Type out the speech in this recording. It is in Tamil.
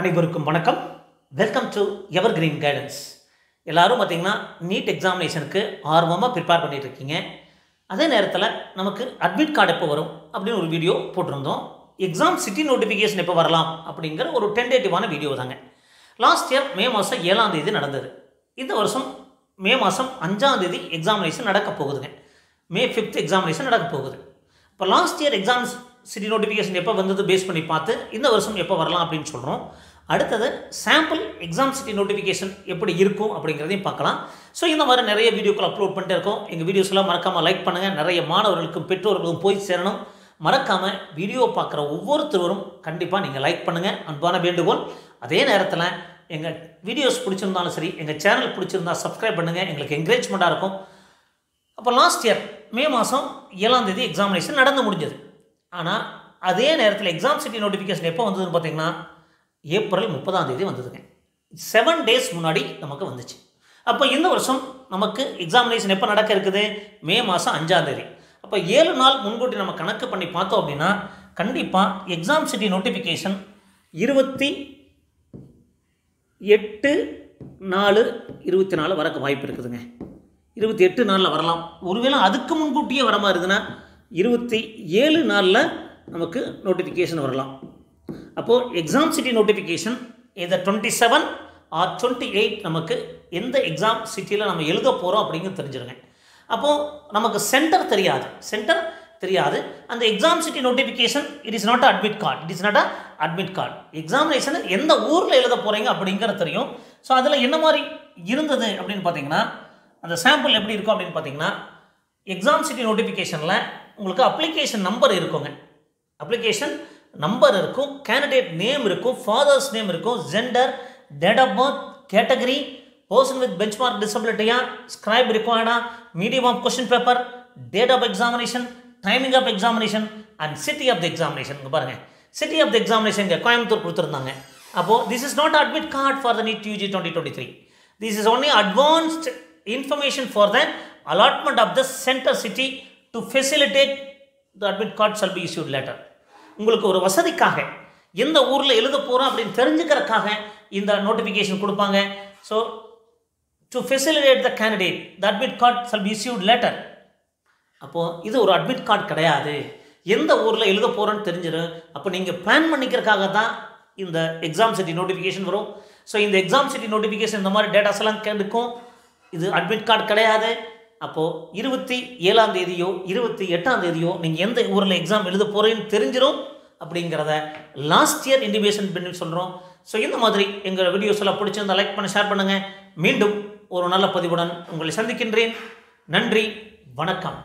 அனைவருக்கும் வணக்கம். Welcome to ever green guidance. எல்லாரும் பார்த்தீங்கன்னா நீட் எக்ஸாமினேஷனுக்கு ஆர்வமாக ப்ரிப்பேர் பண்ணிட்டு இருக்கீங்க. அதே நேரத்தில் நமக்கு அட்மிட் கார்டு எப்போ வரும் அப்படின்னு ஒரு வீடியோ போட்டிருந்தோம். எக்ஸாம் சிட்டி நோட்டிஃபிகேஷன் எப்போ வரலாம் அப்படிங்கிற ஒரு டென்டேட்டிவான வீடியோ தாங்க. லாஸ்ட் இயர் மே மாதம் 7ஆம் தேதி நடந்தது. இந்த வருஷம் மே மாதம் 5ஆம் தேதி எக்ஸாமினேஷன் நடக்க போகுதுங்க. மே 5th எக்ஸாமினேஷன் நடக்க போகுது. இப்போ last year exams city notification எப்போ வந்தது பேஸ் பண்ணி பார்த்து இந்த வருஷம் எப்போ வரலாம் அப்படின்னு சொல்கிறோம். அடுத்தது சாம்பிள் எக்ஸாம் சிட்டி நோட்டிஃபிகேஷன் எப்படி இருக்கும் அப்படிங்கிறதையும் பார்க்கலாம். ஸோ இந்த மாதிரி நிறைய வீடியோக்கள் அப்லோட் பண்ணிட்டு இருக்கோம். எங்கள் வீடியோஸ்லாம் மறக்காமல் லைக் பண்ணுங்கள். நிறைய மாணவர்களுக்கும் பெற்றோர்களுக்கும் போய் சேரணும். மறக்காமல் வீடியோ பார்க்குற ஒவ்வொருத்தரும் கண்டிப்பாக நீங்கள் லைக் பண்ணுங்கள், அன்பான வேண்டுகோள். அதே நேரத்தில் எங்கள் வீடியோஸ் பிடிச்சிருந்தாலும் சரி, எங்கள் சேனல் பிடிச்சிருந்தா சப்ஸ்கிரைப் பண்ணுங்கள், எங்களுக்கு என்கரேஜ்மெண்ட்டாக இருக்கும். அப்போ லாஸ்ட் இயர் மே மாதம் 7ஆம் தேதி எக்ஸாமினேஷன் நடந்து முடிஞ்சது. ஆனால் அதே நேரத்தில் எக்ஸாம் சிட்டி நோட்டிஃபிகேஷன் எப்போ வந்ததுன்னு பார்த்தீங்கன்னா ஏப்ரல் 30ஆம் தேதி வந்ததுங்க. 7 days முன்னாடி நமக்கு வந்துச்சு. அப்போ இந்த வருஷம் நமக்கு எக்ஸாமினேஷன் எப்போ நடக்க இருக்குது? மே மாதம் 5ஆம் தேதி. அப்போ 7 நாள் முன்கூட்டி நம்ம கணக்கு பண்ணி பார்த்தோம் அப்படின்னா கண்டிப்பாக எக்ஸாம் சிட்டி நோட்டிஃபிகேஷன் 28/4/24 வரக்கு வாய்ப்பு இருக்குதுங்க. 28 நாளில் வரலாம். ஒருவேளை அதுக்கு முன்கூட்டியே வர மாதிரி இருக்குதுன்னா 27 நாளில் நமக்கு நோட்டிஃபிகேஷன் வரலாம். அப்போது எக்ஸாம் சிட்டி நோட்டிஃபிகேஷன் இந்த 27 or 28 நமக்கு எந்த எக்ஸாம் சிட்டியில் நம்ம எழுத போகிறோம் அப்படிங்கிறது தெரிஞ்சிருங்க. அப்போது நமக்கு சென்டர் தெரியாது. அந்த exam city notification it is not admit card. Examination எந்த ஊரில் எழுத போகிறீங்க அப்படிங்கிறது தெரியும். ஸோ அதில் என்ன மாதிரி இருந்தது அப்படின்னு பார்த்தீங்கன்னா அந்த சாம்பிள் எப்படி இருக்கும் அப்படின்னு பார்த்தீங்கன்னா எக்ஸாம் சிட்டி நோட்டிஃபிகேஷனில் உங்களுக்கு அப்ளிகேஷன் நம்பர் இருக்குங்க. அப்ளிகேஷன் நம்பர் இருக்கும், கேண்டிடேட் நேம் இருக்கும், ஃபாதர்ஸ் நேம் இருக்கும், gender, date of birth, category, person with benchmark டிசபிலிட்டியா, ஸ்கிரைப் ரிக்வயர்டா, medium of question paper, date of examination, timing of examination and city of the examination. இங்கே பாருங்கள், சிட்டி ஆஃப் த எக்ஸாமினேஷன் இங்கே கோயம்புத்தூர் கொடுத்துருந்தாங்க. அப்போது this is not admit card for the need UG 2023. This is only advanced information for the allotment of the center city to facilitate the admit card shall be issued later. உங்களுக்கு ஒரு வசதிக்காக எந்த ஊரில் எழுத போகிறோம் அப்படின்னு தெரிஞ்சுக்கிறதுக்காக இந்த நோட்டிஃபிகேஷன் கொடுப்பாங்க. So to facilitate the candidate the admit card shall be issued later. அப்போது இது ஒரு அட்மிட் கார்டு கிடையாது. எந்த ஊரில் எழுத போகிறோன்னு தெரிஞ்சிடும். அப்போ நீங்கள் பிளான் பண்ணிக்கிறதுக்காக தான் இந்த எக்ஸாம் சிட்டி நோட்டிஃபிகேஷன் வரும். ஸோ இந்த எக்ஸாம் சிட்டி நோட்டிஃபிகேஷன் இந்த மாதிரி டேட்டாஸ் எல்லாம் கேட்கும். இது அட்மிட் கார்டு கிடையாது. அப்போது 27ஆம் தேதியோ 28ஆம் தேதியோ நீங்கள் எந்த ஊரில் எக்ஸாம் எழுத போகிறேன்னு தெரிஞ்சிடும் அப்படிங்கிறத லாஸ்ட் இயர் இண்டிமேஷன் பண்ணி சொல்கிறோம். ஸோ இந்த மாதிரி எங்கள் வீடியோஸ் எல்லாம் பிடிச்சிருந்தா லைக் பண்ண, ஷேர் பண்ணுங்கள். மீண்டும் ஒரு நல்ல பதிவுடன் உங்களை சந்திக்கின்றேன். நன்றி, வணக்கம்.